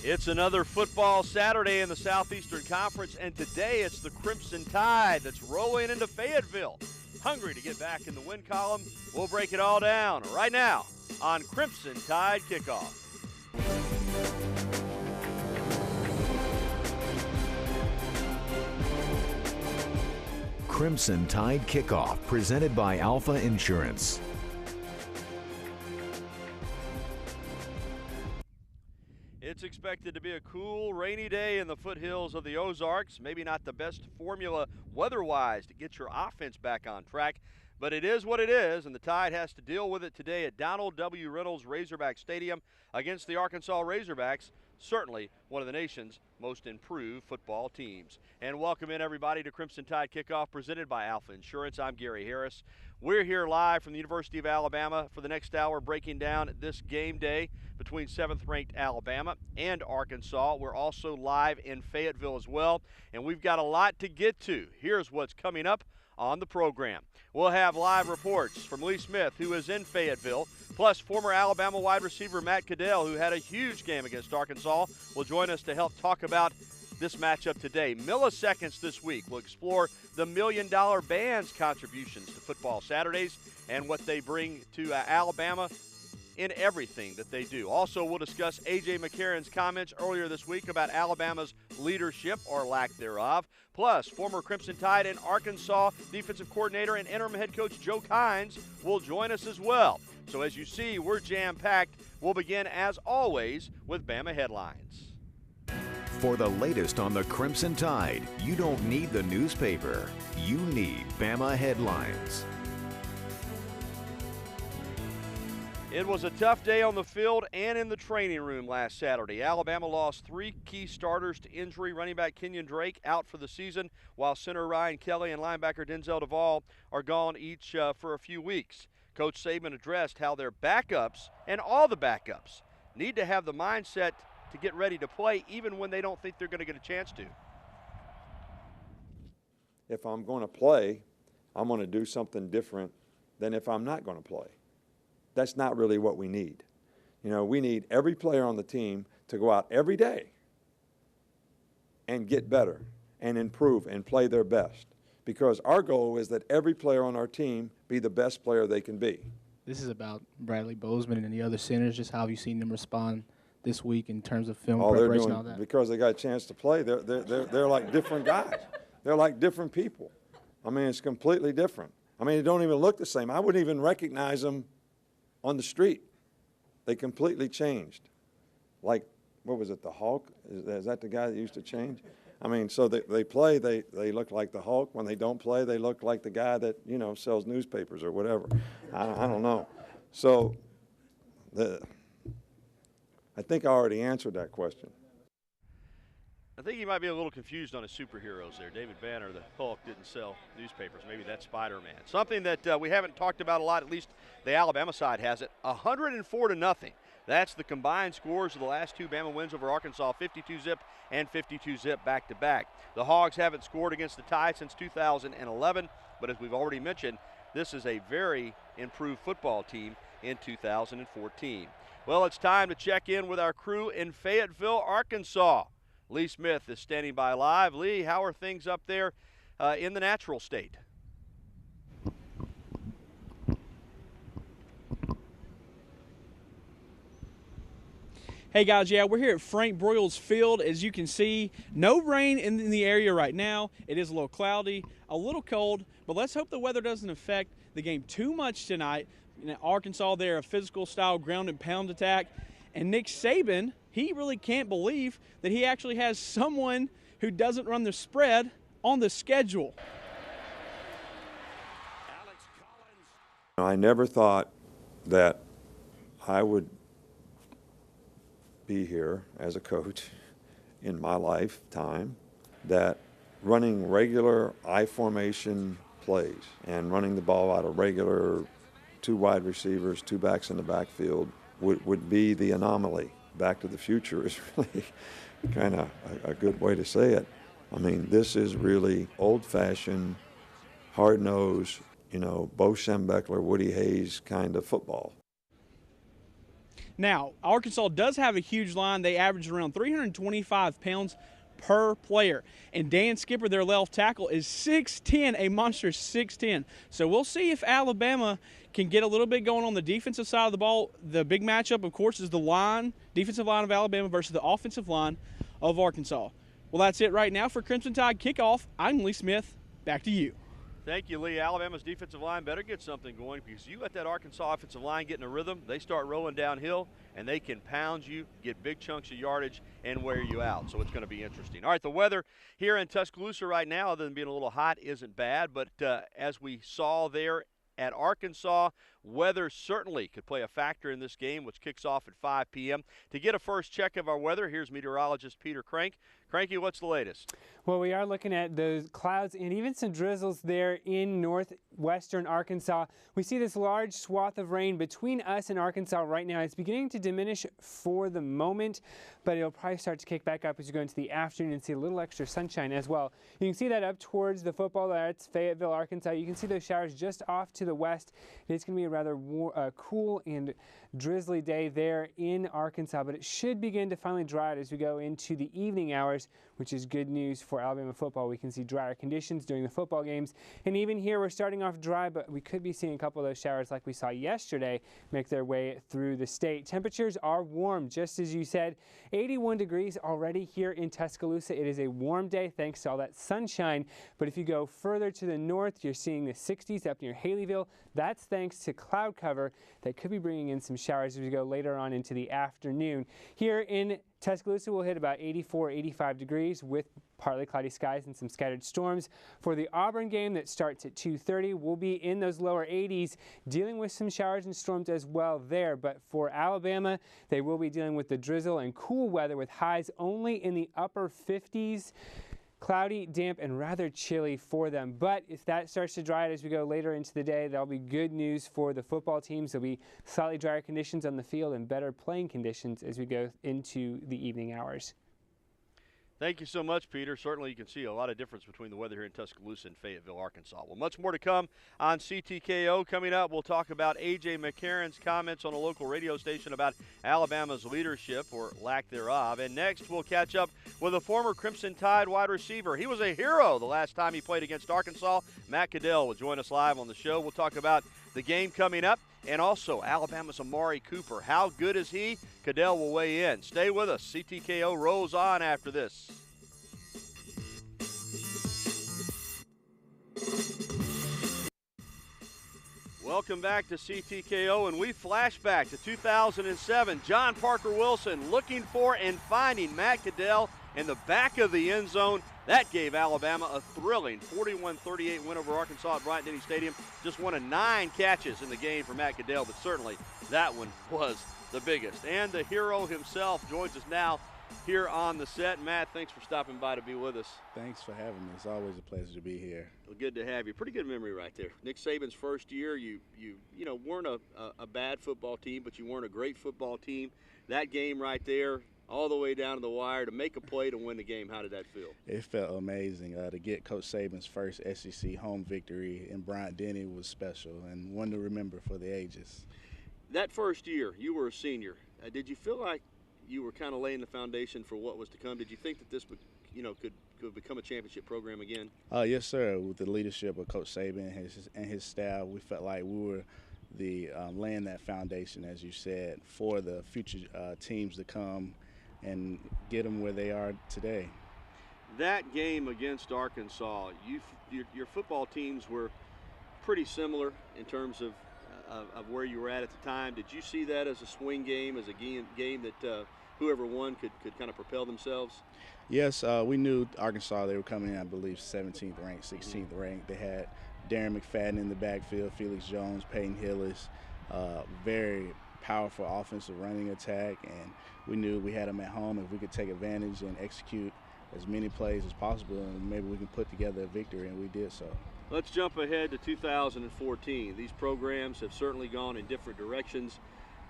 It's another football Saturday in the Southeastern Conference, and today it's the Crimson Tide that's rolling into Fayetteville. Hungry to get back in the win column? We'll break it all down right now on Crimson Tide Kickoff. Crimson Tide Kickoff, presented by Alpha Insurance. It's expected to be a cool, rainy day in the foothills of the Ozarks. Maybe not the best formula weather-wise to get your offense back on track, but it is what it is, and the Tide has to deal with it today at Donald W. Reynolds Razorback Stadium against the Arkansas Razorbacks, certainly one of the nation's most improved football teams. And welcome in, everybody, to Crimson Tide Kickoff presented by Alpha Insurance. I'm Gary Harris. We're here live from the University of Alabama for the next hour, breaking down this game day between 7th-ranked Alabama and Arkansas. We're also live in Fayetteville as well, and we've got a lot to get to. Here's what's coming up on the program. We'll have live reports from Lee Smith, who is in Fayetteville, plus former Alabama wide receiver Matt Caddell, who had a huge game against Arkansas, will join us to help talk about this matchup today. Milliseconds this week. We'll explore the $1 Million Band's contributions to Football Saturdays and what they bring to Alabama in everything that they do. Also, we'll discuss A.J. McCarron's comments earlier this week about Alabama's leadership or lack thereof. Plus, former Crimson Tide and Arkansas defensive coordinator and interim head coach Joe Kynes will join us as well. So as you see, we're jam-packed. We'll begin, as always, with Bama headlines. For the latest on the Crimson Tide, you don't need the newspaper. You need Bama headlines. It was a tough day on the field and in the training room last Saturday. Alabama lost 3 key starters to injury. Running back Kenyon Drake out for the season, while center Ryan Kelly and linebacker Denzel Duvall are gone each for a few weeks. Coach Saban addressed how their backups, and all the backups, need to have the mindset to get ready to play even when they don't think they're going to get a chance to. If I'm going to play, I'm going to do something different than if I'm not going to play. That's not really what we need. You know, we need every player on the team to go out every day and get better and improve and play their best, because our goal is that every player on our team be the best player they can be. This is about Bradley Bozeman and the other centers. Just how have you seen them respond this week in terms of film preparation and all that? Because they got a chance to play, they're like different guys. They're like different people. I mean, it's completely different. I mean, they don't even look the same. I wouldn't even recognize them on the street. They completely changed. Like, what was it, the Hulk? Is that the guy that used to change? I mean, so they play, they look like the Hulk. When they don't play, they look like the guy that, you know, sells newspapers or whatever. I don't know. So I think I already answered that question. I think you might be a little confused on his superheroes there. David Banner, the Hulk, didn't sell newspapers. Maybe that's Spider-Man. Something that we haven't talked about a lot, at least the Alabama side has it, 104-0. That's the combined scores of the last 2 Bama wins over Arkansas, 52-zip and 52-zip back-to-back. The Hogs haven't scored against the Tide since 2011, but as we've already mentioned, this is a very improved football team in 2014. Well, it's time to check in with our crew in Fayetteville, Arkansas. Lee Smith is standing by live. Lee, how are things up there in the natural state? Hey guys, yeah, we're here at Frank Broyles Field. As you can see, no rain in the area right now. It is a little cloudy, a little cold, but let's hope the weather doesn't affect the game too much tonight. In Arkansas, they're a physical style ground and pound attack. And Nick Saban, he really can't believe that he actually has someone who doesn't run the spread on the schedule. I never thought that I would be here as a coach in my lifetime, that running regular I formation plays and running the ball out of regular 2 wide receivers, 2 backs in the backfield would be the anomaly. Back to the future is really kind of a good way to say it. I mean, this is really old-fashioned, hard-nosed, you know, Bo Schembechler, Woody Hayes kind of football. Now, Arkansas does have a huge line. They average around 325 pounds per player. And Dan Skipper, their left tackle, is 6'10", a monstrous 6'10". So we'll see if Alabama can get a little bit going on the defensive side of the ball. The big matchup, of course, is the defensive line of Alabama versus the offensive line of Arkansas. Well, that's it right now for Crimson Tide Kickoff. I'm Lee Smith. Back to you. Thank you, Lee. Alabama's defensive line better get something going, because you let that Arkansas offensive line get in a rhythm, they start rolling downhill, and they can pound you, get big chunks of yardage, and wear you out. So it's going to be interesting. All right, the weather here in Tuscaloosa right now, other than being a little hot, isn't bad. But as we saw there at Arkansas, weather certainly could play a factor in this game, which kicks off at 5 p.m. To get a first check of our weather, here's meteorologist Peter Crank. Cranky, what's the latest? Well, we are looking at those clouds and even some drizzles there in northwestern Arkansas. We see this large swath of rain between us and Arkansas right now. It's beginning to diminish for the moment, but it'll probably start to kick back up as you go into the afternoon and see a little extra sunshine as well. You can see that up towards the football. That's Fayetteville, Arkansas. You can see those showers just off to the west. It's going to be a rather cool and drizzly day there in Arkansas, but it should begin to finally dry out as we go into the evening hours, which is good news for Alabama football. We can see drier conditions during the football games, and even here we're starting off dry, but we could be seeing a couple of those showers like we saw yesterday make their way through the state. Temperatures are warm, just as you said. 81 degrees already here in Tuscaloosa. It is a warm day thanks to all that sunshine, but if you go further to the north, you're seeing the 60s up near Haleyville. That's thanks to cloud cover that could be bringing in some showers as we go later on into the afternoon. Here in Tuscaloosa, we'll hit about 84, 85 degrees with partly cloudy skies and some scattered storms. For the Auburn game that starts at 2:30, we'll be in those lower 80s, dealing with some showers and storms as well there. But for Alabama, they will be dealing with the drizzle and cool weather with highs only in the upper 50s. Cloudy, damp, and rather chilly for them. But if that starts to dry out as we go later into the day, that'll be good news for the football teams. There'll be slightly drier conditions on the field and better playing conditions as we go into the evening hours. Thank you so much, Peter. Certainly you can see a lot of difference between the weather here in Tuscaloosa and Fayetteville, Arkansas. Well, much more to come on CTKO. Coming up, we'll talk about A.J. McCarron's comments on a local radio station about Alabama's leadership, or lack thereof. And next, we'll catch up with a former Crimson Tide wide receiver. He was a hero the last time he played against Arkansas. Matt Caddell will join us live on the show. We'll talk about the game coming up, and also Alabama's Amari Cooper. How good is he? Caddell will weigh in. Stay with us. CTKO rolls on after this. Welcome back to CTKO, and we flash back to 2007. John Parker Wilson looking for and finding Matt Caddell in the back of the end zone. That gave Alabama a thrilling 41-38 win over Arkansas at Bryant-Denny Stadium. Just one of 9 catches in the game for Matt Caddell, but certainly that one was the biggest. And the hero himself joins us now here on the set. Matt, thanks for stopping by to be with us. Thanks for having me. It's always a pleasure to be here. Well, good to have you. Pretty good memory right there. Nick Saban's first year, you weren't a bad football team, but you weren't a great football team. That game right there, all the way down to the wire to make a play to win the game. How did that feel? It felt amazing. To get Coach Saban's first SEC home victory in Bryant-Denny was special and one to remember for the ages. That first year, you were a senior. Did you feel like you were kind of laying the foundation for what was to come? Did you think that this would, could become a championship program again? Yes, sir. With the leadership of Coach Saban and his staff, we felt like we were laying that foundation, as you said, for the future teams to come and get them where they are today. That game against Arkansas, your football teams were pretty similar in terms of where you were at the time. Did you see that as a swing game, as a game that whoever won could kind of propel themselves? Yes, we knew Arkansas, they were coming in, I believe, 17th ranked, 16th ranked. They had Darren McFadden in the backfield, Felix Jones, Peyton Hillis, very powerful offensive running attack, and we knew we had them at home. If we could take advantage and execute as many plays as possible, and maybe we can put together a victory, and we did so. Let's jump ahead to 2014. These programs have certainly gone in different directions.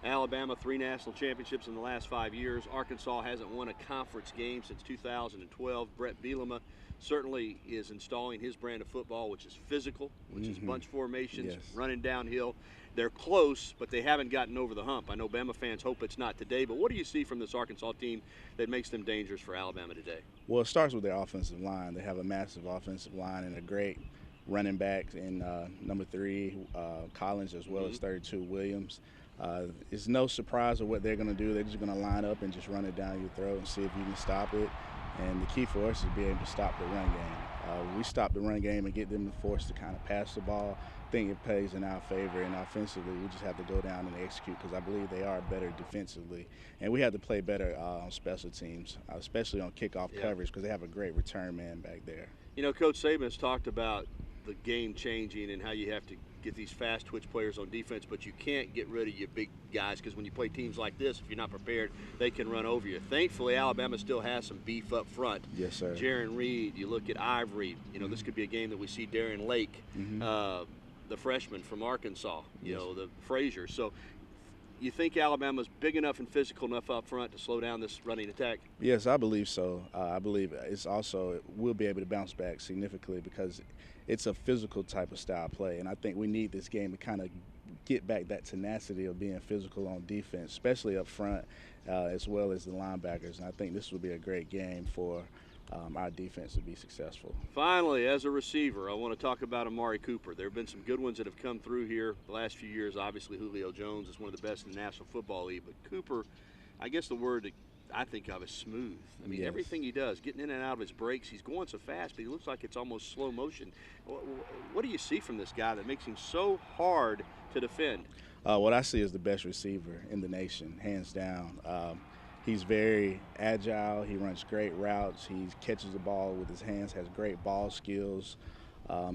Alabama, 3 national championships in the last 5 years. Arkansas hasn't won a conference game since 2012. Brett Bielema certainly is installing his brand of football, which is physical, which is bunch formations, running downhill. They're close, but they haven't gotten over the hump. I know Bama fans hope it's not today, but what do you see from this Arkansas team that makes them dangerous for Alabama today? Well, it starts with their offensive line. They have a massive offensive line and a great running back in number 3, Collins, as well as 32, Williams. It's no surprise of what they're going to do. They're just going to line up and just run it down your throat and see if you can stop it. And the key for us is being able to stop the run game. We stop the run game and get them forced to kind of pass the ball. I think it plays in our favor, and offensively we just have to go down and execute because I believe they are better defensively. And we have to play better on special teams, especially on kickoff coverage because they have a great return man back there. You know, Coach Saban has talked about the game changing and how you have to get these fast twitch players on defense, but you can't get rid of your big guys because when you play teams like this, if you're not prepared, they can run over you. Thankfully, Alabama still has some beef up front. Yes, sir. Jaron Reed, you look at Ivory, you know, this could be a game that we see Darren Lake, the freshman from Arkansas, you know, the Frazier. So you think Alabama's big enough and physical enough up front to slow down this running attack? Yes, I believe so. I believe it's also we'll be able to bounce back significantly because it's a physical type of style play, and I think we need this game to kind of get back that tenacity of being physical on defense, especially up front, as well as the linebackers. And I think this will be a great game for our defense to be successful. Finally, as a receiver, I want to talk about Amari Cooper. There have been some good ones that have come through here the last few years. Obviously, Julio Jones is one of the best in the National Football League, but Cooper, I guess the word that I think of is smooth. I mean, everything he does, getting in and out of his breaks, he's going so fast, but he looks like it's almost slow motion. What do you see from this guy that makes him so hard to defend? What I see is the best receiver in the nation, hands down. He's very agile. He runs great routes. He catches the ball with his hands, has great ball skills,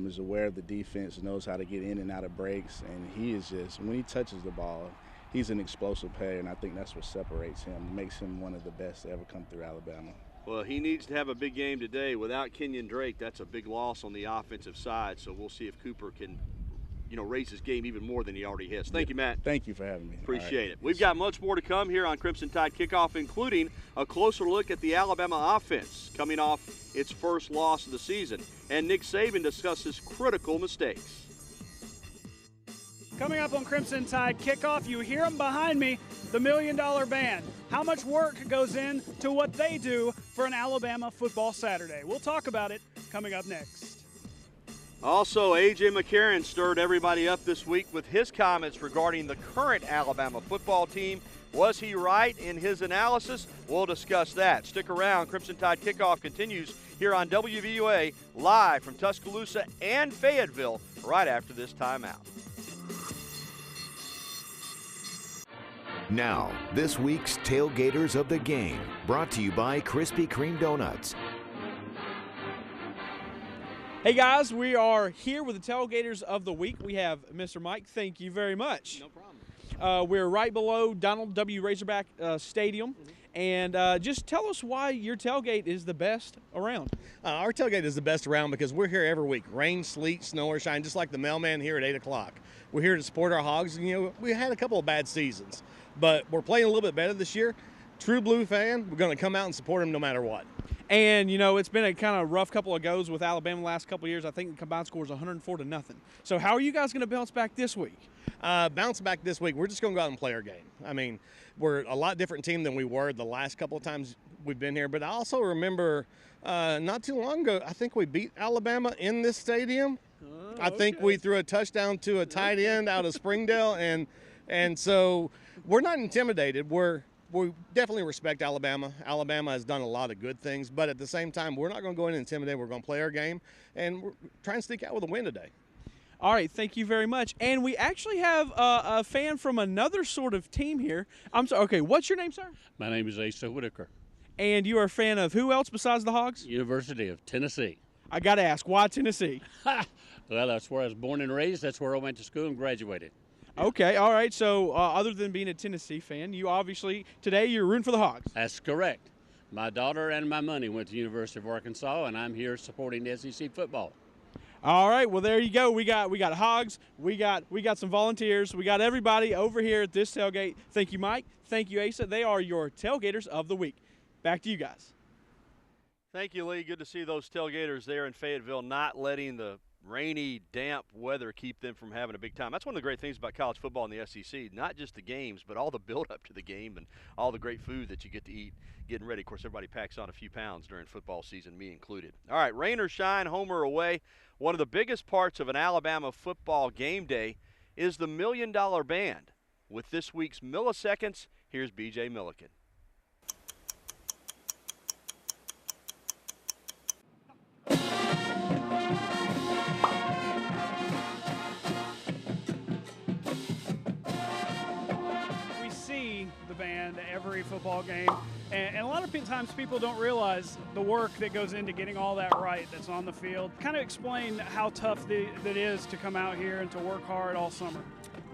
is aware of the defense, knows how to get in and out of breaks, and he is just, when he touches the ball, he's an explosive player, and I think that's what separates him, makes him one of the best to ever come through Alabama. Well, he needs to have a big game today. Without Kenyon Drake, that's a big loss on the offensive side, so we'll see if Cooper can, you know, raise his game even more than he already has. Thank you, Matt. Thank you for having me. Appreciate it. We've got much more to come here on Crimson Tide Kickoff, including a closer look at the Alabama offense coming off its first loss of the season. And Nick Saban discusses critical mistakes. Coming up on Crimson Tide Kickoff, you hear them behind me, the $1 Million Band. How much work goes into what they do for an Alabama football Saturday? We'll talk about it coming up next. Also, A.J. McCarron stirred everybody up this week with his comments regarding the current Alabama football team. Was he right in his analysis? We'll discuss that. Stick around. Crimson Tide Kickoff continues here on WVUA, live from Tuscaloosa and Fayetteville, right after this timeout. Now, this week's Tailgaters of the Game, brought to you by Krispy Kreme Donuts. Hey guys, we are here with the Tailgaters of the Week. We have Mr. Mike. Thank you very much. No problem. We're right below Donald W. Razorback Stadium. And just tell us why your tailgate is the best around. Our tailgate is the best around because we're here every week. Rain, sleet, snow, or shine, just like the mailman here at 8 o'clock. We're here to support our Hogs. You know, we had a couple of bad seasons, but we're playing a little bit better this year. True Blue fan, we're going to come out and support them no matter what. And, you know, it's been a kind of rough couple of goes with Alabama the last couple of years. I think the combined score is 104-0. So how are you guys going to bounce back this week? Bounce back this week, we're just going to go out and play our game. I mean, we're a lot different team than we were the last couple of times we've been here. But I also remember not too long ago, I think we beat Alabama in this stadium. I think we threw a touchdown to a tight end out of Springdale. And so we're not intimidated. We definitely respect Alabama. Alabama has done a lot of good things, but at the same time, we're not going to go in and intimidate. We're going to play our game, and we're trying to sneak out with a win today. All right, thank you very much. And we actually have a fan from another sort of team here. I'm sorry. Okay, what's your name, sir? My name is Asa Whitaker. And you are a fan of who else besides the Hogs? University of Tennessee. I got to ask, why Tennessee? Well, that's where I was born and raised. That's where I went to school and graduated. Okay, all right. So other than being a Tennessee fan, you obviously, today you're rooting for the Hogs. That's correct. My daughter and my money went to University of Arkansas, and I'm here supporting SEC football. All right, well there you go. We got hogs, we got some volunteers, we got everybody over here at this tailgate. Thank you, Mike. Thank you, Asa. They are your tailgaters of the week. Back to you guys. Thank you, Lee. Good to see those tailgaters there in Fayetteville, not letting the rainy, damp weather keep them from having a big time. That's one of the great things about college football in the SEC, not just the games, but all the build-up to the game and all the great food that you get to eat getting ready. Of course, everybody packs on a few pounds during football season, me included. All right, rain or shine, home or away, one of the biggest parts of an Alabama football game day is the $1 Million Band. With this week's Milliseconds, here's B.J. Milliken. Every football game, and a lot of times people don't realize the work that goes into getting all that right that's on the field. Kind of explain how tough that is to come out here and to work hard all summer.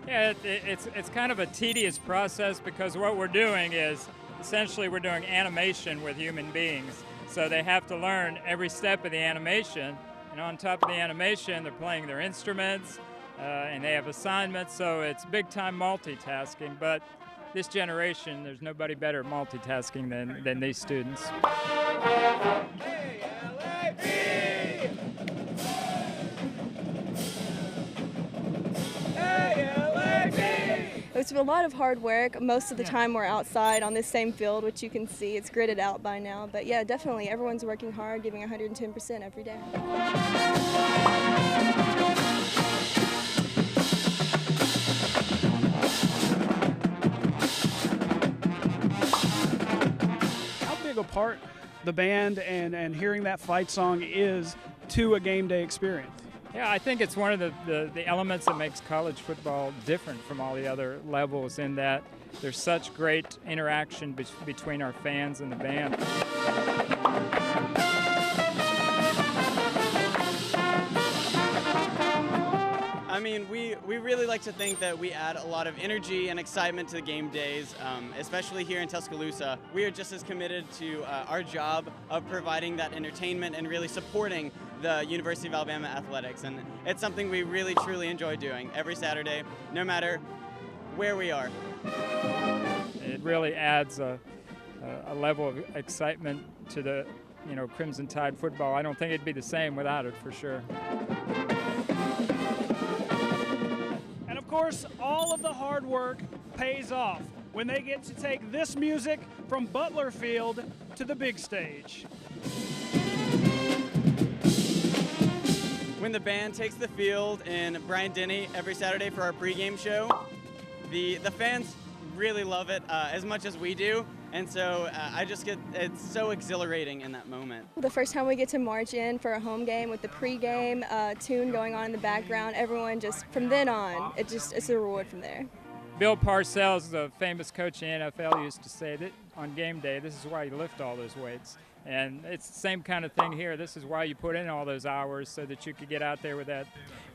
Yeah, it's kind of a tedious process because what we're doing is essentially we're doing animation with human beings. So they have to learn every step of the animation, and on top of the animation they're playing their instruments and they have assignments, so it's big time multitasking. But this generation, there's nobody better at multitasking than these students. It's a lot of hard work. Most of the time we're outside on this same field, which you can see. It's gridded out by now. But yeah, definitely everyone's working hard, giving 110% every day. Part the band and hearing that fight song is to a game day experience. Yeah, I think it's one of the elements that makes college football different from all the other levels in that there's such great interaction between our fans and the band. I mean, we really like to think that we add a lot of energy and excitement to the game days, especially here in Tuscaloosa. We are just as committed to our job of providing that entertainment and really supporting the University of Alabama athletics. And it's something we really, truly enjoy doing every Saturday, no matter where we are. It really adds a level of excitement to the, Crimson Tide football. I don't think it'd be the same without it, for sure. Of course, all of the hard work pays off when they get to take this music from Butler Field to the big stage. When the band takes the field in Bryant-Denny every Saturday for our pregame show, the fans really love it as much as we do. And so it's so exhilarating in that moment. The first time we get to march in for a home game with the pregame tune going on in the background, everyone just, from then on, it's a reward from there. Bill Parcells, the famous coach in the NFL, used to say that on game day, this is why you lift all those weights. And it's the same kind of thing here. This is why you put in all those hours so that you could get out there with that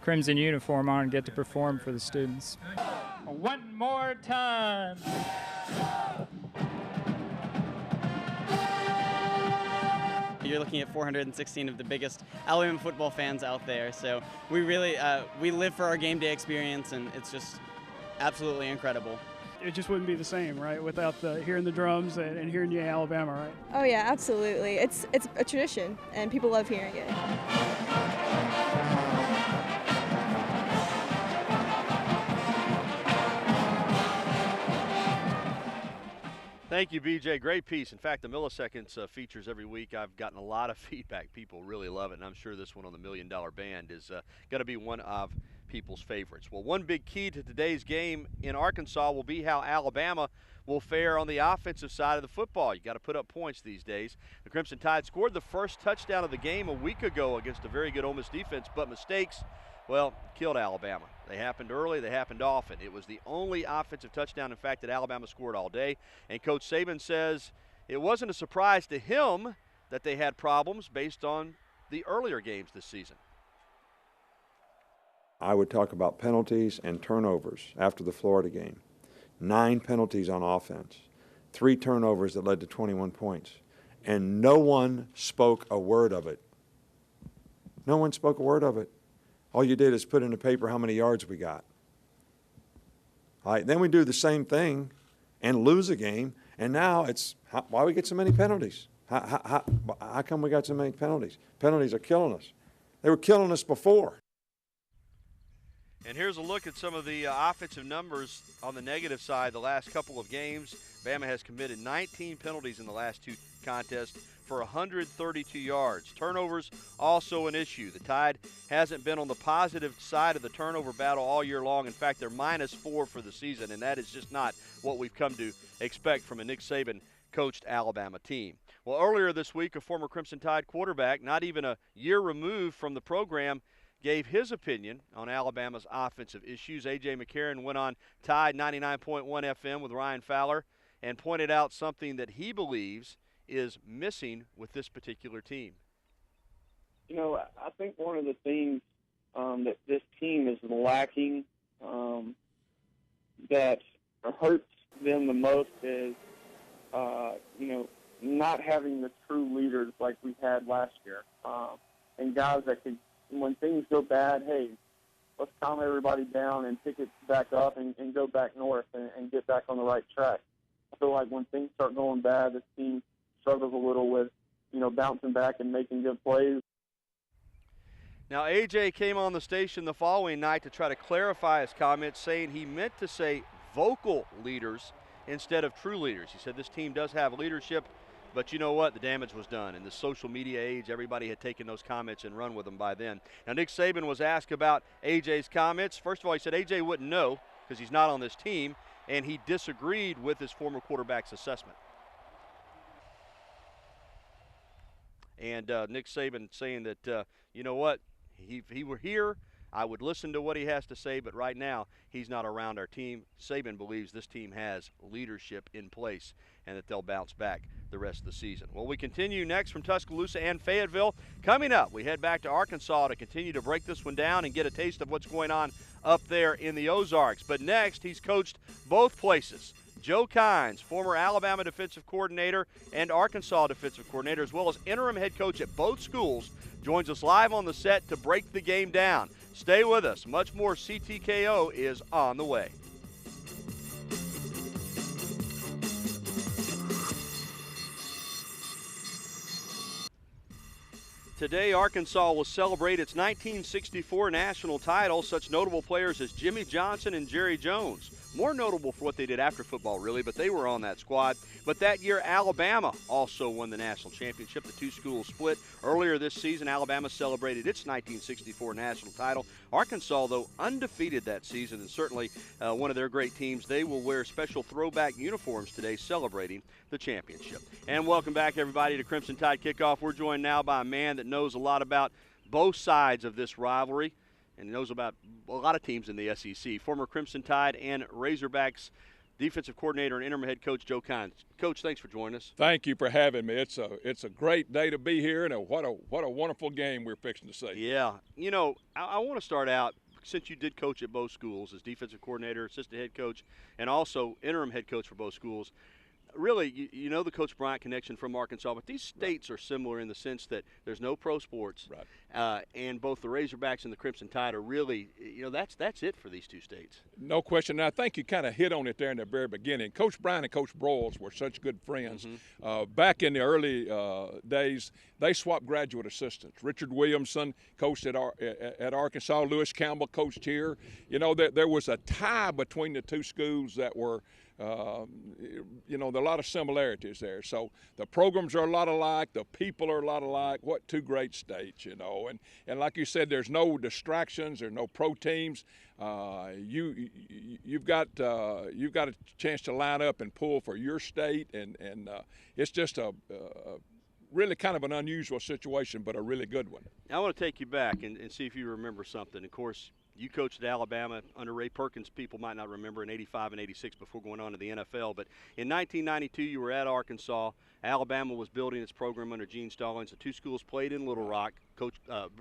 crimson uniform on and get to perform for the students. One more time. You're looking at 416 of the biggest Alabama football fans out there. So we really, we live for our game day experience, and it's just absolutely incredible. It just wouldn't be the same, right, without hearing the drums and hearing you in Alabama, right? Oh yeah, absolutely. It's a tradition, and people love hearing it. Thank you, BJ. Great piece. In fact, the Milliseconds features every week. I've gotten a lot of feedback. People really love it, and I'm sure this one on the $1 Million Band is going to be one of people's favorites. Well, one big key to today's game in Arkansas will be how Alabama will fare on the offensive side of the football. You got to put up points these days. The Crimson Tide scored the first touchdown of the game a week ago against a very good Ole Miss defense, but mistakes, well, killed Alabama. They happened early, they happened often. It was the only offensive touchdown, in fact, that Alabama scored all day. And Coach Saban says it wasn't a surprise to him that they had problems based on the earlier games this season. I would talk about penalties and turnovers after the Florida game. 9 penalties on offense, 3 turnovers that led to 21 points, and no one spoke a word of it. No one spoke a word of it. All you did is put in the paper how many yards we got. All right, then we do the same thing and lose a game, and now it's why we get so many penalties? How come we got so many penalties? Penalties are killing us. They were killing us before. And here's a look at some of the offensive numbers on the negative side the last couple of games. Bama has committed 19 penalties in the last 2 contests for 132 yards. Turnovers also an issue. The Tide hasn't been on the positive side of the turnover battle all year long. In fact, they're -4 for the season, and that is just not what we've come to expect from a Nick Saban coached Alabama team. Well, earlier this week, a former Crimson Tide quarterback, not even a year removed from the program, gave his opinion on Alabama's offensive issues. A.J. McCarron went on Tide 99.1 FM with Ryan Fowler and pointed out something that he believes is missing with this particular team. You know, I think one of the things that this team is lacking that hurts them the most is, you know, not having the true leaders like we had last year, and guys that could, when things go bad, hey, let's calm everybody down and pick it back up and go back north and get back on the right track. I feel like when things start going bad, this team struggles a little with, you know, bouncing back and making good plays. Now, A.J. came on the station the following night to try to clarify his comments, saying he meant to say vocal leaders instead of true leaders. He said this team does have leadership, but you know what? The damage was done. In the social media age, everybody had taken those comments and run with them by then. Now, Nick Saban was asked about A.J.'s comments. First of all, he said A.J. wouldn't know because he's not on this team, and he disagreed with his former quarterback's assessment. And Nick Saban saying that, you know what, if he were here, I would listen to what he has to say, but right now he's not around our team. Saban believes this team has leadership in place and that they'll bounce back the rest of the season. Well, we continue next from Tuscaloosa and Fayetteville. Coming up, we head back to Arkansas to continue to break this one down and get a taste of what's going on up there in the Ozarks. But next, he's coached both places. Joe Kynes, former Alabama defensive coordinator and Arkansas defensive coordinator, as well as interim head coach at both schools, joins us live on the set to break the game down. Stay with us. Much more CTKO is on the way. Today, Arkansas will celebrate its 1964 national title. Such notable players as Jimmy Johnson and Jerry Jones. More notable for what they did after football, really, but they were on that squad. But that year, Alabama also won the national championship. The two schools split. Earlier this season, Alabama celebrated its 1964 national title. Arkansas, though, undefeated that season, and certainly one of their great teams. They will wear special throwback uniforms today celebrating the championship. And welcome back, everybody, to Crimson Tide Kickoff. We're joined now by a man that knows a lot about both sides of this rivalry and knows about a lot of teams in the SEC. Former Crimson Tide and Razorbacks defensive coordinator and interim head coach Joe Kynes. Coach, thanks for joining us. Thank you for having me. It's a great day to be here, and what a wonderful game we're fixing to see. Yeah. You know, I want to start out, since you did coach at both schools as defensive coordinator, assistant head coach, and also interim head coach for both schools. Really, you know the Coach Bryant connection from Arkansas, but these states are similar in the sense that there's no pro sports, and both the Razorbacks and the Crimson Tide are really, you know, that's it for these two states. No question. Now, I think you kind of hit on it there in the very beginning. Coach Bryant and Coach Broyles were such good friends. Back in the early days, they swapped graduate assistants. Richard Williamson coached at Arkansas. Lewis Campbell coached here. You know, there was a tie between the two schools that were you know, there are a lot of similarities there. So the programs are a lot alike, the people are a lot alike. What two great states, you know. And like you said, there's no distractions, there's no pro teams. You've got a chance to line up and pull for your state, and it's just a really kind of an unusual situation, but a really good one. I want to take you back and see if you remember something. Of course, you coached at Alabama under Ray Perkins. People might not remember in 85 and 86 before going on to the NFL. But in 1992, you were at Arkansas. Alabama was building its program under Gene Stallings. The two schools played in Little Rock.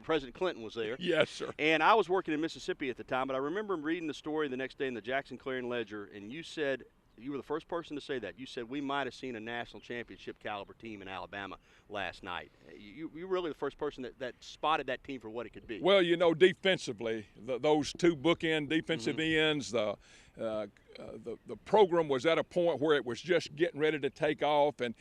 President Clinton was there. Yes, sir. And I was working in Mississippi at the time, but I remember reading the story the next day in the Jackson Clarion Ledger, and you said You were the first person to say that. You said we might have seen a national championship caliber team in Alabama last night. You were really the first person that spotted that team for what it could be. Well, defensively, those two bookend defensive ends, the program was at a point where it was just getting ready to take off. And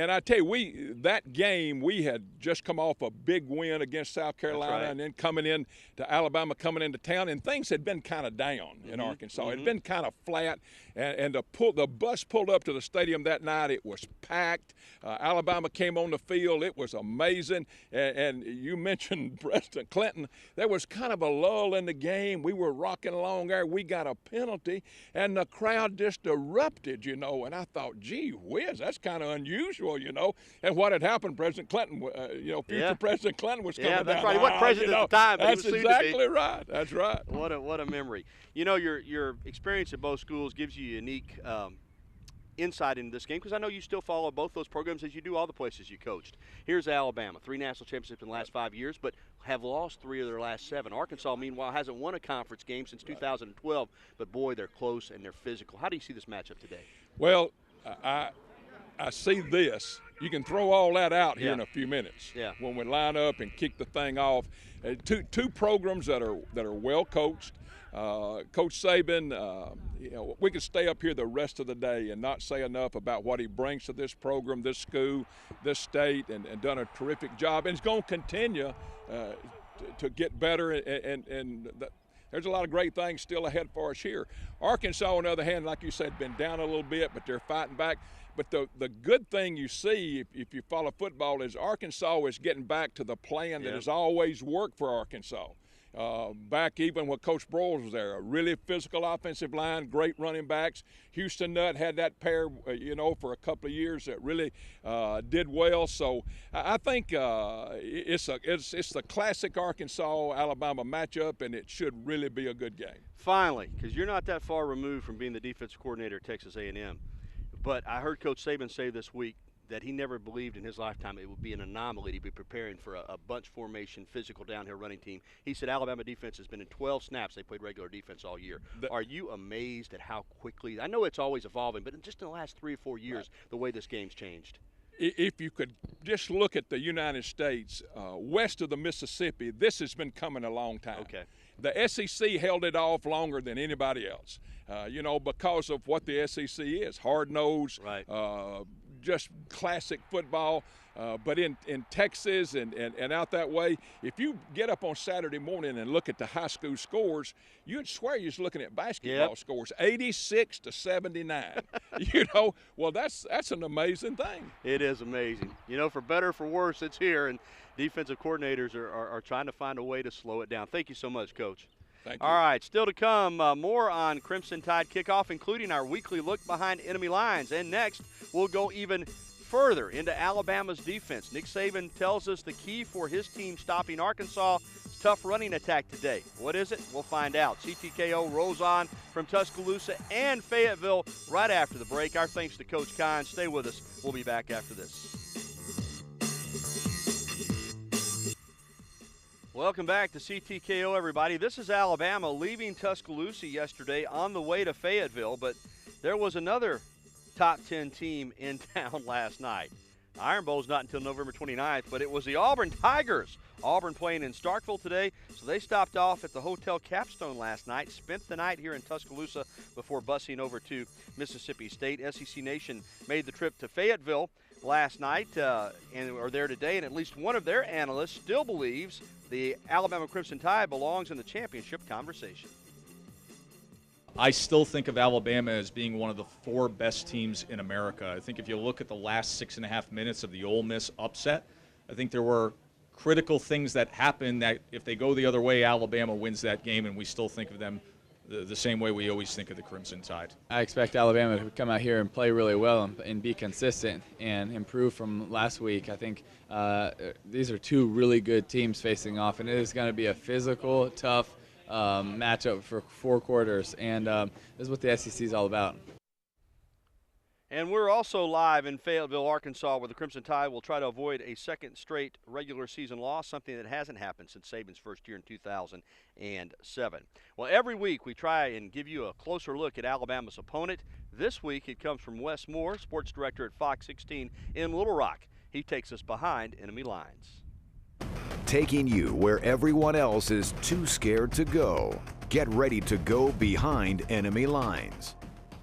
I tell you, that game, we had just come off a big win against South Carolina, and then coming in to Alabama, coming into town, and things had been kind of down in Arkansas. It had been kind of flat, and the bus pulled up to the stadium that night. It was packed. Alabama came on the field. It was amazing. And you mentioned President Clinton. There was kind of a lull in the game. We were rocking along there. We got a penalty, and the crowd just erupted, And I thought, gee whiz, that's kind of unusual, And what had happened, President Clinton, future President Clinton was coming down. That's right. He wasn't president at the time, but that's he was soon to be. exactly right. That's right. What a memory. Your experience at both schools gives you unique insight into this game, because I know you still follow both those programs as you do all the places you coached. Here's Alabama, 3 national championships in the last 5 years, but have lost 3 of their last 7. Arkansas, meanwhile, hasn't won a conference game since 2012, but boy, they're close and they're physical. How do you see this matchup today? Well, I see this. You can throw all that out here in a few minutes. When we line up and kick the thing off. Two programs that are well coached. Coach Saban, we could stay up here the rest of the day and not say enough about what he brings to this program, this school, this state, and done a terrific job. And it's going to continue to get better, and there's a lot of great things still ahead for us here. Arkansas, on the other hand, like you said, been down a little bit, but they're fighting back. But the good thing you see, if you follow football, is Arkansas is getting back to the plan that has always worked for Arkansas. Back even when Coach Broyles was there, a really physical offensive line, great running backs. Houston Nutt had that pair, for a couple of years that really did well. So I think it's the classic Arkansas-Alabama matchup, and it should really be a good game. Finally, because you're not that far removed from being the defensive coordinator at Texas A&M, but I heard Coach Saban say this week that he never believed in his lifetime it would be an anomaly to be preparing for a bunch formation, physical downhill running team. He said Alabama defense has been in 12 snaps. They played regular defense all year. Are you amazed at how quickly – I know it's always evolving, but just in the last 3 or 4 years, the way this game's changed. If you could just look at the United States, west of the Mississippi, this has been coming a long time. Okay. The SEC held it off longer than anybody else, because of what the SEC is, hard-nosed, just classic football. But in Texas and out that way, if you get up on Saturday morning and look at the high school scores, you'd swear you're just looking at basketball scores, 86 to 79. Well, that's an amazing thing. It is amazing. For better or for worse, it's here, and defensive coordinators are trying to find a way to slow it down. Thank you so much, Coach. Thank you. All right, still to come, more on Crimson Tide Kickoff, including our weekly look behind enemy lines. And next, we'll go even further into Alabama's defense. Nick Saban tells us the key for his team stopping Arkansas' tough running attack today. What is it? We'll find out. CTKO rolls on from Tuscaloosa and Fayetteville right after the break. Our thanks to Coach Kahn. Stay with us. We'll be back after this. Welcome back to CTKO, everybody. This is Alabama leaving Tuscaloosa yesterday on the way to Fayetteville, but there was another top 10 team in town last night. Iron Bowl's not until November 29th, but it was the Auburn Tigers. Auburn playing in Starkville today, so they stopped off at the Hotel Capstone last night, spent the night here in Tuscaloosa before busing over to Mississippi State. SEC Nation made the trip to Fayetteville last night and are there today, and at least one of their analysts still believes the Alabama Crimson Tide belongs in the championship conversation. I still think of Alabama as being one of the 4 best teams in America. I think if you look at the last 6.5 minutes of the Ole Miss upset, I think there were critical things that happened that if they go the other way, Alabama wins that game, and we still think of them the same way we always think of the Crimson Tide. I expect Alabama to come out here and play really well and be consistent and improve from last week. I think these are 2 really good teams facing off, and it is going to be a physical, tough matchup for 4 quarters, and this is what the SEC is all about. And we're also live in Fayetteville, Arkansas, where the Crimson Tide will try to avoid a second straight regular season loss, something that hasn't happened since Saban's first year in 2007. Well, every week we try and give you a closer look at Alabama's opponent. This week it comes from Wes Moore, sports director at Fox 16 in Little Rock. He takes us behind enemy lines. Taking you where everyone else is too scared to go. Get ready to go behind enemy lines.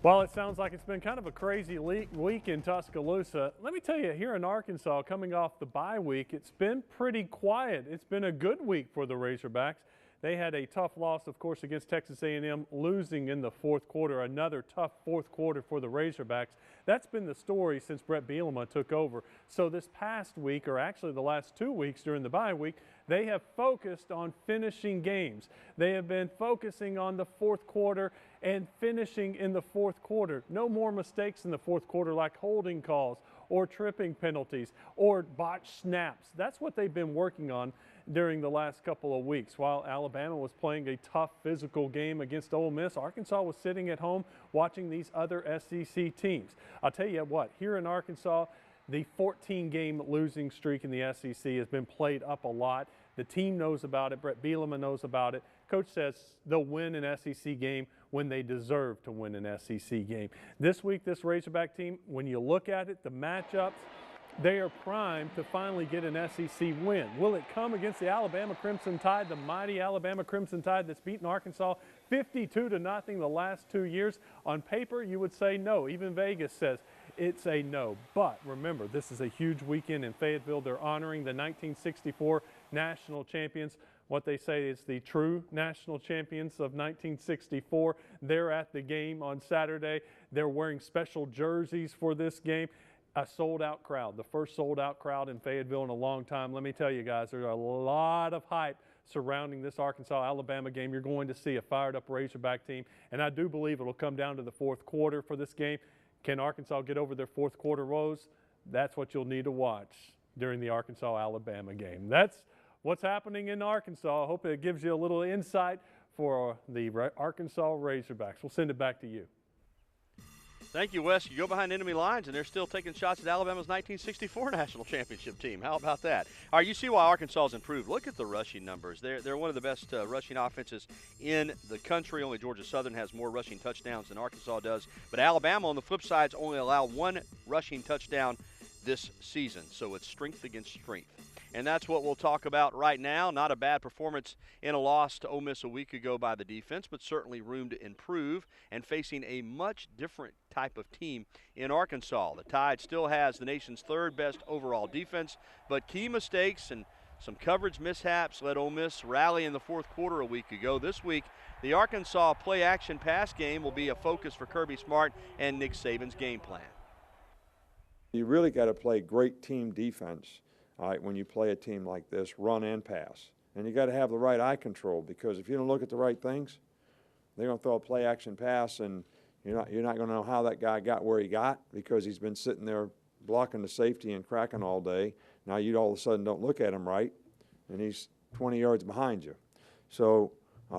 Well, it sounds like it's been kind of a crazy week in Tuscaloosa. Let me tell you, here in Arkansas, coming off the bye week, it's been pretty quiet. It's been a good week for the Razorbacks. They had a tough loss, of course, against Texas A&M, losing in the fourth quarter. Another tough fourth quarter for the Razorbacks. That's been the story since Brett Bielema took over. So this past week, or actually the last 2 weeks during the bye week, they have focused on finishing games. They have been focusing on the fourth quarter and finishing in the fourth quarter. No more mistakes in the fourth quarter like holding calls or tripping penalties or botched snaps. That's what they've been working on during the last couple of weeks. While Alabama was playing a tough physical game against Ole Miss, Arkansas was sitting at home watching these other SEC teams. I'll tell you what, here in Arkansas, the 14-game losing streak in the SEC has been played up a lot. The team knows about it. Brett Bielema knows about it. Coach says they'll win an SEC game when they deserve to win an SEC game. This week, this Razorback team, when you look at it, the matchups, they are primed to finally get an SEC win. Will it come against the Alabama Crimson Tide, the mighty Alabama Crimson Tide that's beaten Arkansas 52-0 the last 2 years? On paper, you would say no. Even Vegas says it's a no. But remember, this is a huge weekend in Fayetteville. They're honoring the 1964 national champions. What they say is the true national champions of 1964. They're at the game on Saturday. They're wearing special jerseys for this game. A sold-out crowd, the first sold-out crowd in Fayetteville in a long time. Let me tell you guys, there's a lot of hype surrounding this Arkansas-Alabama game. You're going to see a fired-up Razorback team, and I do believe it will come down to the fourth quarter for this game. Can Arkansas get over their fourth quarter woes? That's what you'll need to watch during the Arkansas-Alabama game. That's what's happening in Arkansas. I hope it gives you a little insight for the Arkansas Razorbacks. We'll send it back to you. Thank you, Wes. You go behind enemy lines, and they're still taking shots at Alabama's 1964 national championship team. How about that? All right, you see why Arkansas has improved. Look at the rushing numbers. They're one of the best rushing offenses in the country. Only Georgia Southern has more rushing touchdowns than Arkansas does. But Alabama, on the flip side, has only allowed one rushing touchdown this season. So it's strength against strength. And that's what we'll talk about right now. Not a bad performance in a loss to Ole Miss a week ago by the defense, but certainly room to improve and facing a much different type of team in Arkansas. The Tide still has the nation's third best overall defense, but key mistakes and some coverage mishaps let Ole Miss rally in the fourth quarter a week ago. This week, the Arkansas play-action pass game will be a focus for Kirby Smart and Nick Saban's game plan. You really got to play great team defense. All right, when you play a team like this, run and pass. And you got to have the right eye control, because if you don't look at the right things, they're going to throw a play action pass, and you're not going to know how that guy got where he got, because he's been sitting there blocking the safety and cracking all day. Now you all of a sudden don't look at him right, and he's 20 yards behind you. So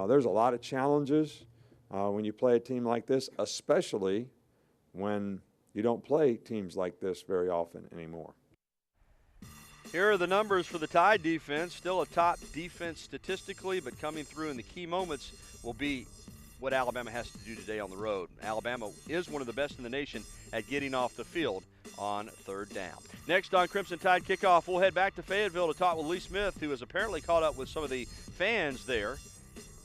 there's a lot of challenges when you play a team like this, especially when you don't play teams like this very often anymore. Here are the numbers for the Tide defense. Still a top defense statistically, but coming through in the key moments will be what Alabama has to do today on the road. Alabama is one of the best in the nation at getting off the field on third down. Next on Crimson Tide Kickoff, we'll head back to Fayetteville to talk with Lee Smith, who has apparently caught up with some of the fans there.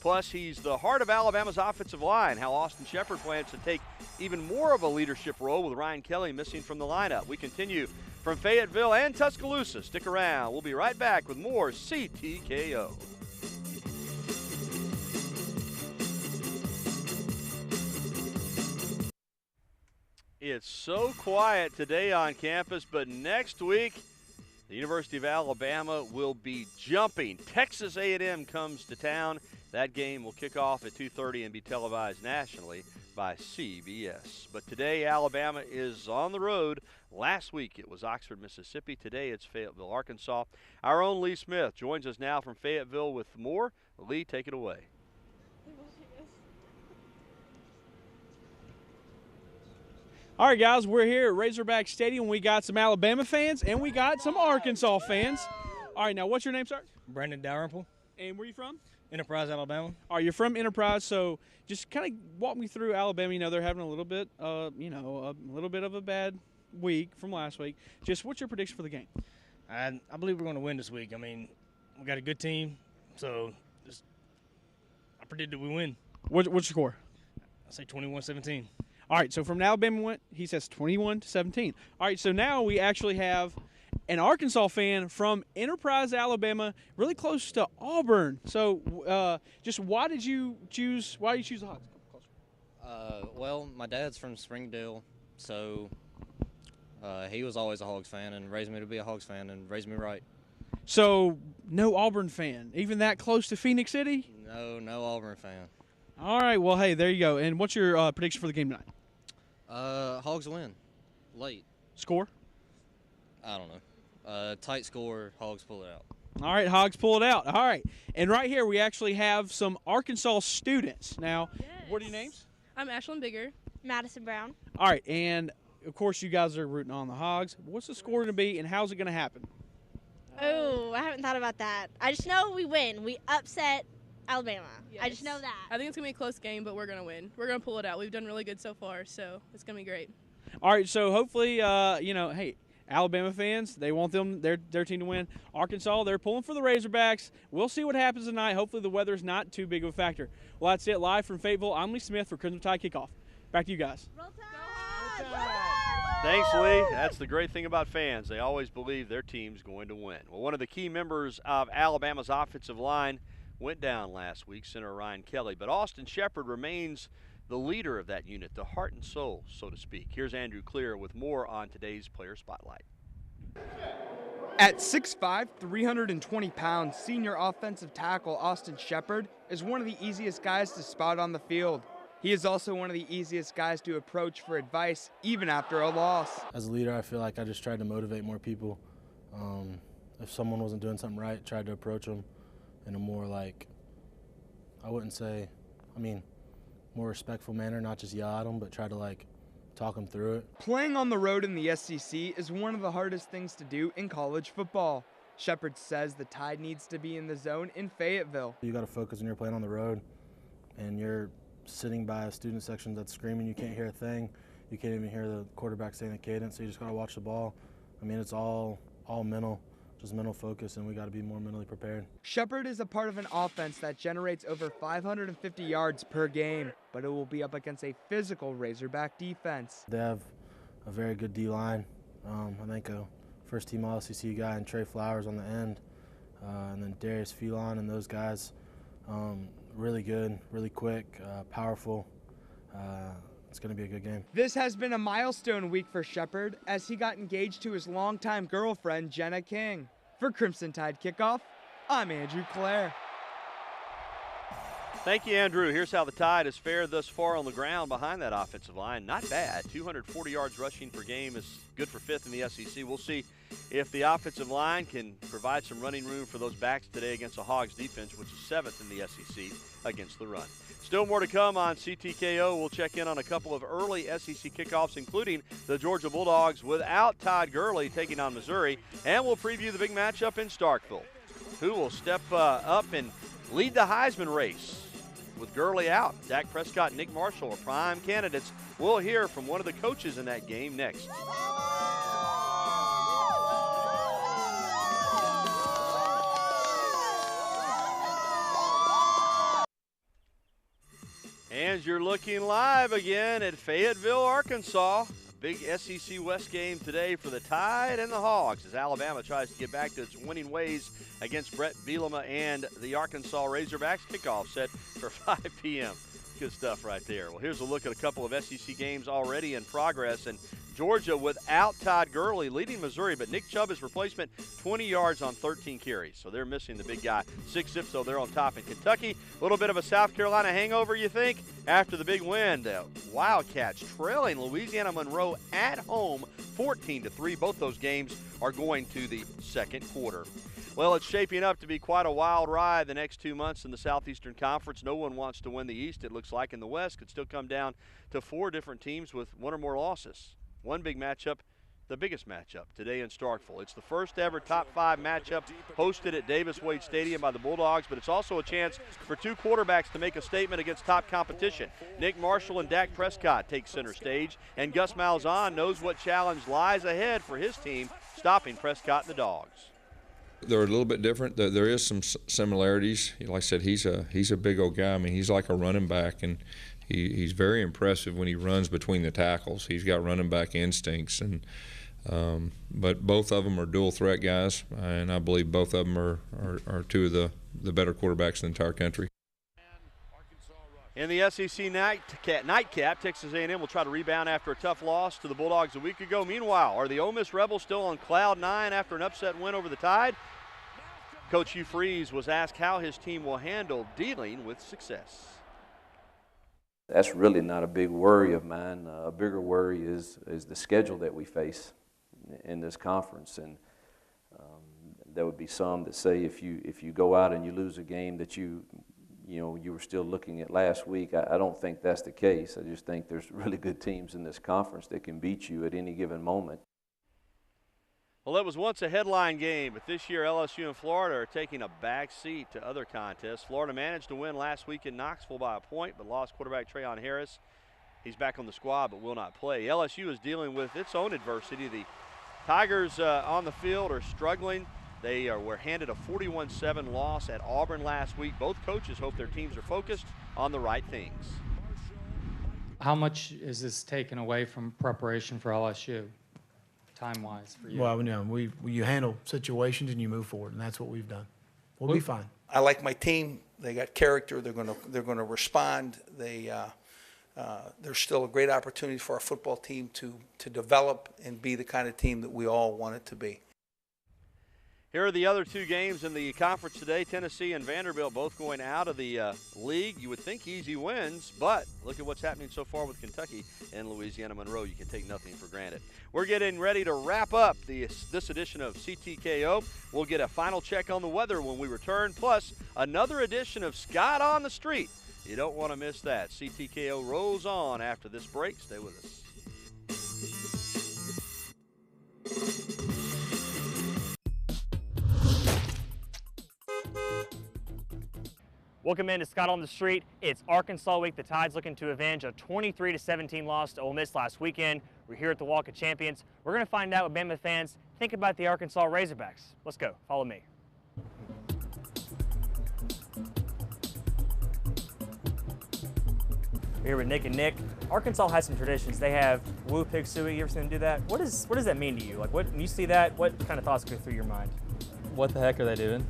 Plus, he's the heart of Alabama's offensive line, how Austin Shepard plans to take even more of a leadership role with Ryan Kelly missing from the lineup. We continue from Fayetteville and Tuscaloosa. Stick around. We'll be right back with more CTKO. It's so quiet today on campus, but next week, the University of Alabama will be jumping. Texas A&M comes to town. That game will kick off at 2:30 and be televised nationally by CBS. But today, Alabama is on the road. Last week, it was Oxford, Mississippi. Today, it's Fayetteville, Arkansas. Our own Lee Smith joins us now from Fayetteville with more. Lee, take it away. All right, guys, we're here at Razorback Stadium. We got some Alabama fans, and we got some Arkansas fans. All right, now, what's your name, sir? Brandon Dalrymple. And where are you from? Enterprise, Alabama. All right, you're from Enterprise, so just kind of walk me through Alabama. You know, they're having a little bit, a little bit of a bad week from last week. Just what's your prediction for the game? I believe we're going to win this week. I mean, we got a good team, so I predict that we win. What's your score? I say 21-17. All right, so from Alabama, he says 21-17. All right, so now we actually have an Arkansas fan from Enterprise, Alabama, really close to Auburn. So just why did you choose the Hogs? Well, my dad's from Springdale, so he was always a Hogs fan and raised me to be a Hogs fan and raised me right. So no Auburn fan, even that close to Phoenix City? No Auburn fan. All right, well, hey, there you go. And what's your prediction for the game tonight? Hogs win. Late. Score? I don't know. Tight score, Hogs pull it out. All right, Hogs pull it out. All right. And right here we actually have some Arkansas students. Now, what are your names? I'm Ashlyn Bigger. Madison Brown. All right, and of course you guys are rooting on the Hogs. What's the score going to be, and how's it going to happen? Oh, I haven't thought about that. I just know we win. We upset Alabama. Yes. I just know that. I think it's going to be a close game, but we're going to win. We're going to pull it out. We've done really good so far, so it's going to be great. All right, so hopefully, hey, Alabama fans, they want their team to win. Arkansas, they're pulling for the Razorbacks. We'll see what happens tonight. Hopefully the weather's not too big of a factor. Well, that's it. Live from Fayetteville, I'm Lee Smith for Crimson Tide Kickoff. Back to you guys. Thanks, Lee. That's the great thing about fans. They always believe their team's going to win. Well, one of the key members of Alabama's offensive line went down last week, center Ryan Kelly. But Austin Shepard remains the leader of that unit, the heart and soul, so to speak. Here's Andrew Clear with more on today's Player Spotlight. At 6'5", 320 pounds, senior offensive tackle Austin Shepard is one of the easiest guys to spot on the field. He is also one of the easiest guys to approach for advice, even after a loss. As a leader, I feel like I just tried to motivate more people. If someone wasn't doing something right, tried to approach them in a more more respectful manner, not just yell at them, but try to talk them through it. Playing on the road in the SEC is one of the hardest things to do in college football. Shepard says the Tide needs to be in the zone in Fayetteville. You got to focus when you're playing on the road, and you're sitting by a student section that's screaming. You can't hear a thing. You can't even hear the quarterback saying the cadence, so you just got to watch the ball. I mean, it's all mental. Just mental focus, and we got to be more mentally prepared. Shepard is a part of an offense that generates over 550 yards per game, but it will be up against a physical Razorback defense. They have a very good D-line. I think a first-team All-SEC guy and Trey Flowers on the end, and then Darius Phelan and those guys. Really good, really quick, powerful. It's going to be a good game. This has been a milestone week for Shepard as he got engaged to his longtime girlfriend, Jenna King. For Crimson Tide Kickoff, I'm Andrew Clare. Thank you, Andrew. Here's how the Tide has fared thus far on the ground behind that offensive line. Not bad. 240 yards rushing per game is good for fifth in the SEC. We'll see if the offensive line can provide some running room for those backs today against a Hogs defense, which is seventh in the SEC against the run. Still more to come on CTKO. We'll check in on a couple of early SEC kickoffs, including the Georgia Bulldogs without Todd Gurley taking on Missouri. And we'll preview the big matchup in Starkville. Who will step up and lead the Heisman race? With Gurley out, Dak Prescott and Nick Marshall are prime candidates. We'll hear from one of the coaches in that game next. And you're looking live again at Fayetteville, Arkansas. A big SEC West game today for the Tide and the Hogs as Alabama tries to get back to its winning ways against Brett Bielema and the Arkansas Razorbacks. Kickoff set for 5 p.m. Good stuff right there. Well, here's a look at a couple of SEC games already in progress. And Georgia without Todd Gurley leading Missouri, but Nick Chubb, his replacement, 20 yards on 13 carries. So they're missing the big guy. 6-0, so they're on top in Kentucky. A little bit of a South Carolina hangover, you think? After the big win, the Wildcats trailing Louisiana Monroe at home 14-3. Both those games are going to the second quarter. Well, it's shaping up to be quite a wild ride the next 2 months in the Southeastern Conference. No one wants to win the East, it looks like. In the West, could still come down to 4 different teams with 1 or more losses. One big matchup the biggest matchup today in Starkville. It's the first ever top 5 matchup hosted at Davis Wade Stadium by the Bulldogs, but it's also a chance for 2 quarterbacks to make a statement against top competition. Nick Marshall and Dak Prescott take center stage, and Gus Malzahn knows what challenge lies ahead for his team, stopping Prescott and the Dogs. They're a little bit different. There is some similarities. Like I said, he's a big old guy. I mean, he's like a running back, and he's very impressive when he runs between the tackles. He's got running back instincts, and but both of them are dual threat guys, and I believe both of them are 2 of the better quarterbacks in the entire country. In the SEC nightcap, Texas A&M will try to rebound after a tough loss to the Bulldogs a week ago. Meanwhile, are the Ole Miss Rebels still on cloud 9 after an upset win over the Tide? Coach Hugh Freeze was asked how his team will handle dealing with success. That's really not a big worry of mine. A bigger worry is the schedule that we face in this conference, and there would be some that say if you go out and you lose a game that you were still looking at last week. I don't think that's the case. I just think there's really good teams in this conference that can beat you at any given moment. Well, it was once a headline game, but this year LSU and Florida are taking a back seat to other contests. Florida managed to win last week in Knoxville by a point, but lost quarterback Trayon Harris. He's back on the squad but will not play. LSU is dealing with its own adversity. The Tigers on the field are struggling. They were handed a 41-7 loss at Auburn last week. Both coaches hope their teams are focused on the right things. How much is this taken away from preparation for LSU, time-wise, for you? Well, you handle situations and you move forward, and that's what we've done. We'll be fine. I like my team. They got character. They're going to respond. There's still a great opportunity for our football team to develop and be the kind of team that we all want it to be. Here are the other 2 games in the conference today. Tennessee and Vanderbilt both going out of the league. You would think easy wins, but look at what's happening so far with Kentucky and Louisiana Monroe. You can take nothing for granted. We're getting ready to wrap up this edition of CTKO. We'll get a final check on the weather when we return, plus another edition of Scott on the Street. You don't want to miss that. CTKO rolls on after this break. Stay with us. Welcome into Scott on the Street. It's Arkansas week. The Tide's looking to avenge a 23-17 loss to Ole Miss last weekend. We're here at the Walk of Champions. We're going to find out what Bama fans think about the Arkansas Razorbacks. Let's go. Follow me. We're here with Nick and Nick. Arkansas has some traditions. They have Woo Pig Suey. You ever seen them do that? What does that mean to you? Like, when you see that, what kind of thoughts go through your mind? What the heck are they doing?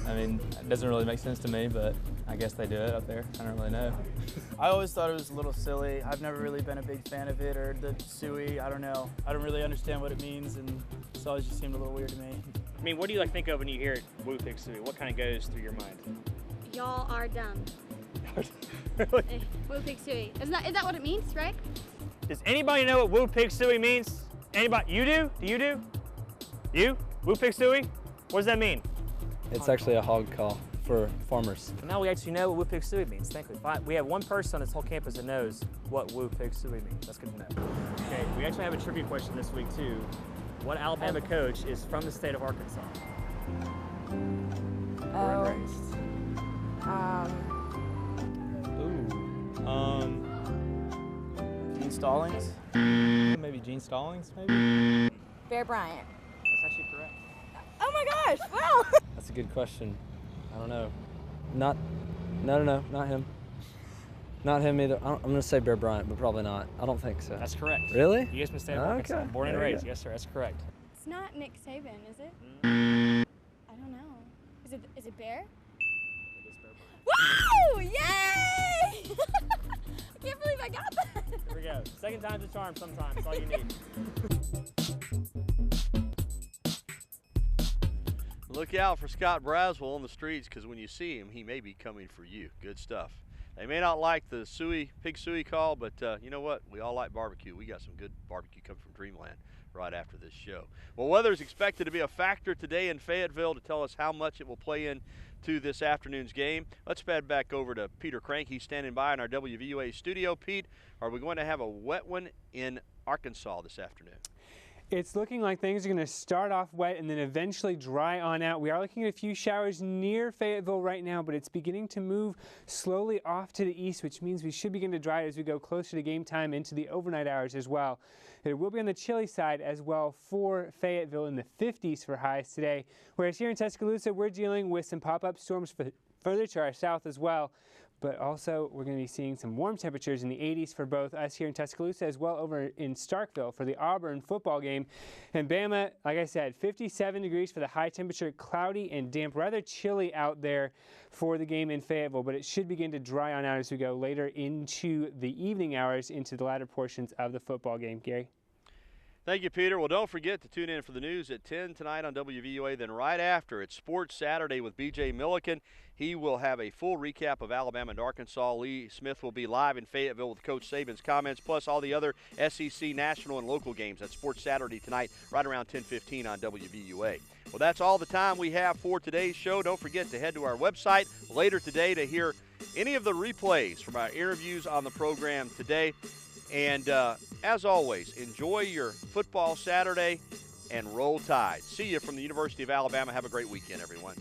I mean, it doesn't really make sense to me, but I guess they do it up there. I don't really know. I always thought it was a little silly. I've never really been a big fan of it, or the suey. I don't know. I don't really understand what it means, and it's always just seemed a little weird to me. I mean, what do you think of when you hear Woo Pig Suey? What kind of goes through your mind? Y'all are dumb. Woo Pig Suey. Is that what it means, right? Does anybody know what Woo Pig Suey means? Anybody? You do? Do you do? You? Woo Pig Suey? What does that mean? It's actually a hog call for farmers. Now we actually know what Woo Pig Suey means. Thankfully, we have one person on this whole campus that knows what Woo Pig Suey means. That's good to know. Okay, we actually have a trivia question this week too. What Alabama coach is from the state of Arkansas? Gene Stallings? Maybe Gene Stallings, maybe? Bear Bryant. That's actually correct. Oh my gosh, wow! That's a good question. I don't know. No, not him. Not him either. I'm going to say Bear Bryant, but probably not. I don't think so. That's correct. Really? You guys from the state of Arkansas. Born and raised. Yes, sir. That's correct. It's not Nick Saban, is it? I don't know. Is it Bear? It is Bear Bryant. Woo! Yay! I can't believe I got that. Here we go. Second time's a charm sometimes. That's all you need. Look out for Scott Braswell on the streets, because when you see him, he may be coming for you. Good stuff. They may not like the pig suey call, but you know what? We all like barbecue. We got some good barbecue coming from Dreamland right after this show. Well, weather is expected to be a factor today in Fayetteville to tell us how much it will play into this afternoon's game. Let's head back over to Peter Crank. He's standing by in our WVUA studio. Pete, are we going to have a wet one in Arkansas this afternoon? It's looking like things are going to start off wet and then eventually dry on out. We are looking at a few showers near Fayetteville right now, but it's beginning to move slowly off to the east, which means we should begin to dry as we go closer to game time into the overnight hours as well. It will be on the chilly side as well for Fayetteville, in the 50s for highs today, whereas here in Tuscaloosa we're dealing with some pop-up storms further to our south as well. But also, we're going to be seeing some warm temperatures in the 80s for both us here in Tuscaloosa as well over in Starkville for the Auburn football game. And Bama, like I said, 57 degrees for the high temperature, cloudy and damp, rather chilly out there for the game in Fayetteville. But it should begin to dry on out as we go later into the evening hours, into the latter portions of the football game. Gary? Thank you, Peter. Well, don't forget to tune in for the news at 10 tonight on WVUA. Then right after, it's Sports Saturday with B.J. Milliken. He will have a full recap of Alabama and Arkansas. Lee Smith will be live in Fayetteville with Coach Saban's comments, plus all the other SEC national and local games. That's Sports Saturday tonight, right around 10:15 on WVUA. Well, that's all the time we have for today's show. Don't forget to head to our website later today to hear any of the replays from our interviews on the program today. And as always, enjoy your football Saturday and roll Tide. See you from the University of Alabama. Have a great weekend, everyone.